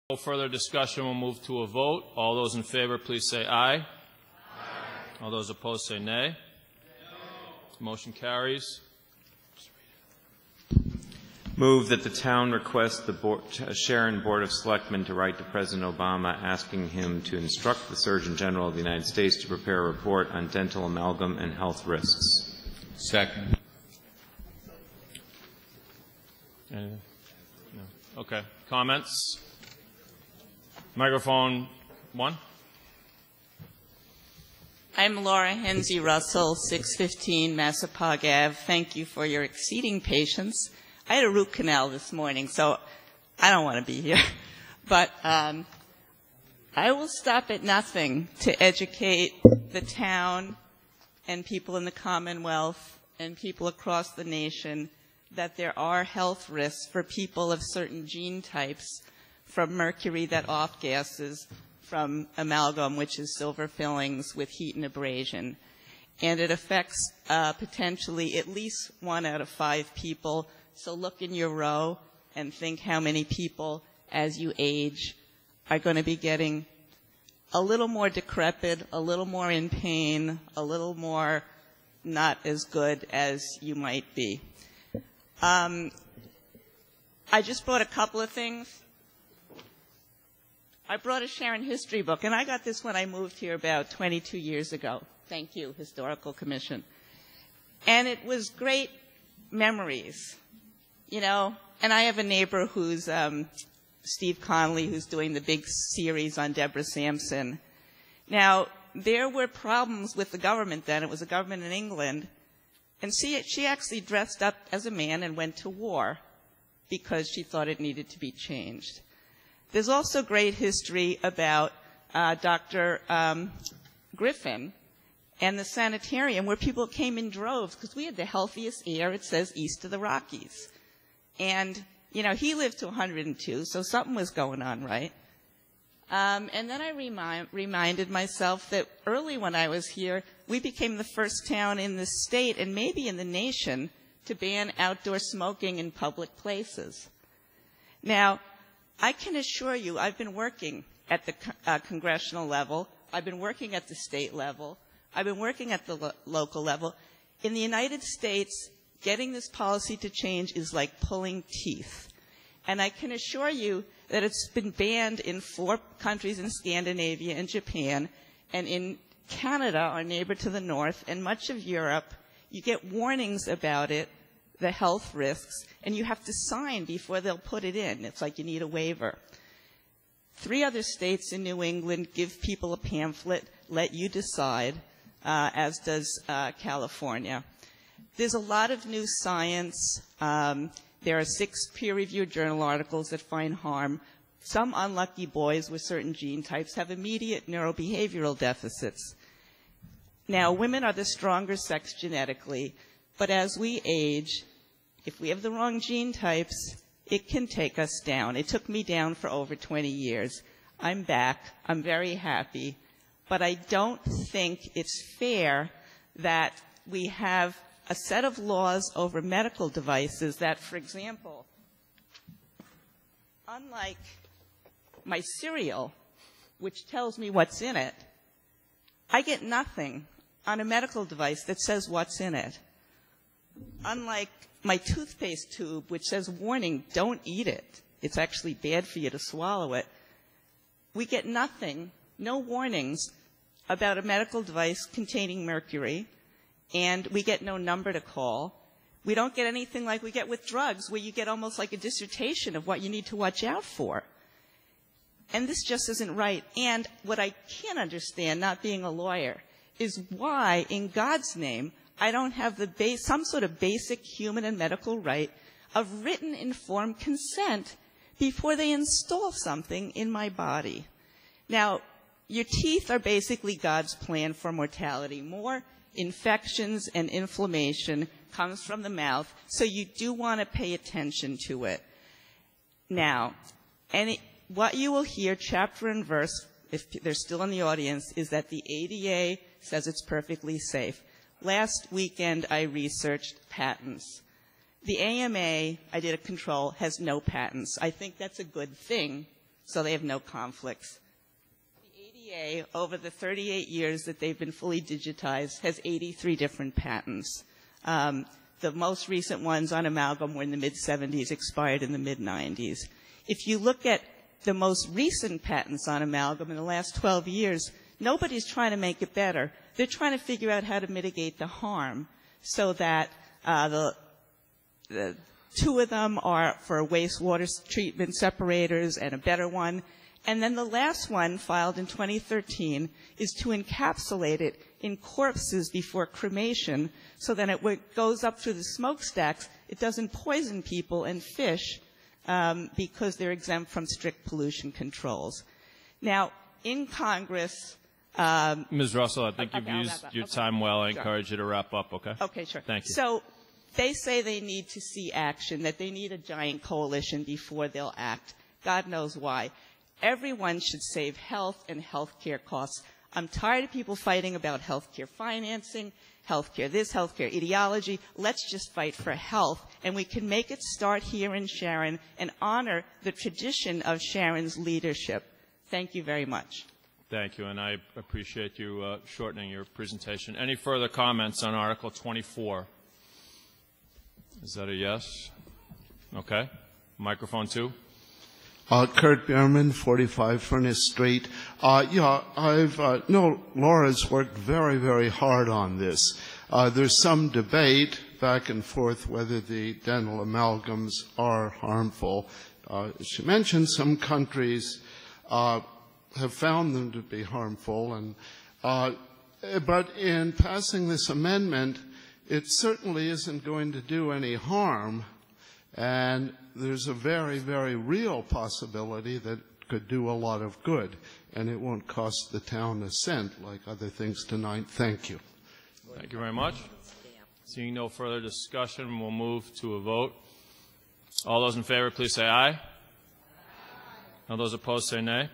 No further discussion. We'll move to a vote. All those in favor, please say aye. Aye. All those opposed say nay. No. Motion carries. Move that the town request the Sharon Board of Selectmen to write to President Obama asking him to instruct the Surgeon General of the United States to prepare a report on dental amalgam and health risks. Second. No. Okay. Comments? Microphone 1. I'm Laura Hensey Russell, 615 Massapog Ave. Thank you for your exceeding patience. I had a root canal this morning, so I don't want to be here. But I will stop at nothing to educate the town and people in the Commonwealth and people across the nation that there are health risks for people of certain gene types from mercury that off-gases from amalgam, which is silver fillings with heat and abrasion. And it affects potentially at least 1 out of 5 people. So look in your row and think how many people, as you age, are going to be getting a little more decrepit, a little more in pain, a little more not as good as you might be. I just brought a couple of things. I brought a Sharon history book, and I got this when I moved here about 22 years ago. Thank you, Historical Commission. And it was great memories, you know. And I have a neighbor who's Steve Connolly, who's doing the big series on Deborah Sampson. Now, there were problems with the government then. It was a government in England. And she actually dressed up as a man and went to war because she thought it needed to be changed. There's also great history about Dr. Griffin and the sanitarium where people came in droves because we had the healthiest air, it says, east of the Rockies. And, you know, he lived to 102, so something was going on, right? And then I reminded myself that early when I was here, we became the first town in the state and maybe in the nation to ban outdoor smoking in public places. Now, I can assure you I've been working at the congressional level. I've been working at the state level. I've been working at the local level. In the United States, getting this policy to change is like pulling teeth. And I can assure you that it's been banned in 4 countries in Scandinavia and Japan, and in Canada, our neighbor to the north, and much of Europe. You get warnings about it, the health risks, and you have to sign before they'll put it in. It's like you need a waiver. 3 other states in New England give people a pamphlet, let you decide, as does California. There's a lot of new science. There are 6 peer-reviewed journal articles that find harm. Some unlucky boys with certain gene types have immediate neurobehavioral deficits. Now, women are the stronger sex genetically, but as we age, if we have the wrong gene types, it can take us down. It took me down for over 20 years. I'm back. I'm very happy. But I don't think it's fair that we have a set of laws over medical devices that, for example, unlike my cereal, which tells me what's in it, I get nothing on a medical device that says what's in it. Unlike my toothpaste tube, which says, warning, don't eat it. It's actually bad for you to swallow it. We get nothing, no warnings about a medical device containing mercury, and we get no number to call. We don't get anything like we get with drugs, where you get almost like a dissertation of what you need to watch out for. And this just isn't right. And what I can't understand, not being a lawyer, is why, in God's name, I don't have some sort of basic human and medical right of written informed consent before they install something in my body. Now, your teeth are basically God's plan for mortality. More infections and inflammation comes from the mouth, so you do want to pay attention to it. Now, what you will hear, chapter and verse, if they're still in the audience, is that the ADA says it's perfectly safe. Last weekend, I researched patents. The AMA, I did a control, has no patents. I think that's a good thing. so they have no conflicts. The ADA, over the 38 years that they've been fully digitized, has 83 different patents. The most recent ones on amalgam were in the mid-'70s, expired in the mid-'90s. If you look at the most recent patents on amalgam in the last 12 years, nobody's trying to make it better. They're trying to figure out how to mitigate the harm so that the two of them are for wastewater treatment separators and a better one. And then the last one, filed in 2013, is to encapsulate it in corpses before cremation so that when it goes up through the smokestacks, it doesn't poison people and fish because they're exempt from strict pollution controls. Now, in Congress... Ms. Russell, I think you've used your time well. I encourage you to wrap up, okay? Okay, sure. Thank you. So they say they need to see action, that they need a giant coalition before they'll act. God knows why. Everyone should save health and health care costs. I'm tired of people fighting about health care financing, health care this, health care ideology. Let's just fight for health, and we can make it start here in Sharon and honor the tradition of Sharon's leadership. Thank you very much. Thank you, and I appreciate you shortening your presentation. Any further comments on Article 24? Is that a yes? Okay. Microphone 2. Kurt Bierman, 45 Furnace Street. Laura's worked very, very hard on this. There's some debate back and forth whether the dental amalgams are harmful. She mentioned some countries have found them to be harmful, and but in passing this amendment, it certainly isn't going to do any harm, and there's a very, very real possibility that it could do a lot of good, and it won't cost the town a cent like other things tonight. Thank you. Thank you very much. Seeing no further discussion, we'll move to a vote. All those in favor, please say aye. Aye. All those opposed, say nay.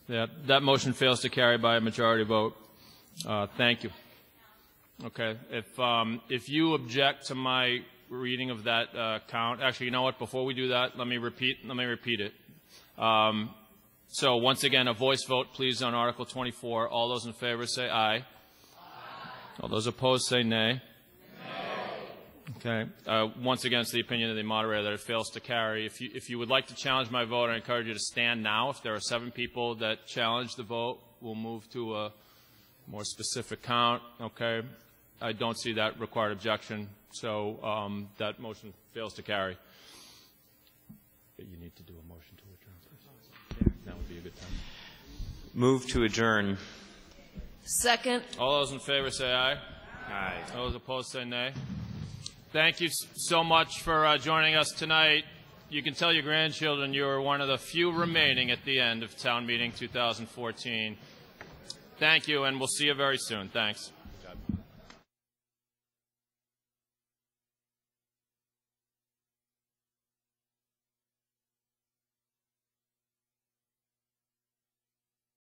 Yeah, that motion fails to carry by a majority vote. Thank you. Okay. If you object to my reading of that count, actually, you know what? Before we do that, let me repeat it. So once again, a voice vote, please, on Article 24. All those in favor say aye. Aye. All those opposed say nay. Okay. Once again, it's the opinion of the moderator that it fails to carry. If you would like to challenge my vote, I encourage you to stand now. If there are 7 people that challenge the vote, we'll move to a more specific count. Okay. I don't see that required objection, so that motion fails to carry. But you need to do a motion to adjourn first. That would be a good time. Move to adjourn. Second. All those in favor say aye. Aye. All those opposed say nay. Thank you so much for joining us tonight. You can tell your grandchildren you are one of the few remaining at the end of Town Meeting 2014. Thank you, and we'll see you very soon. Thanks.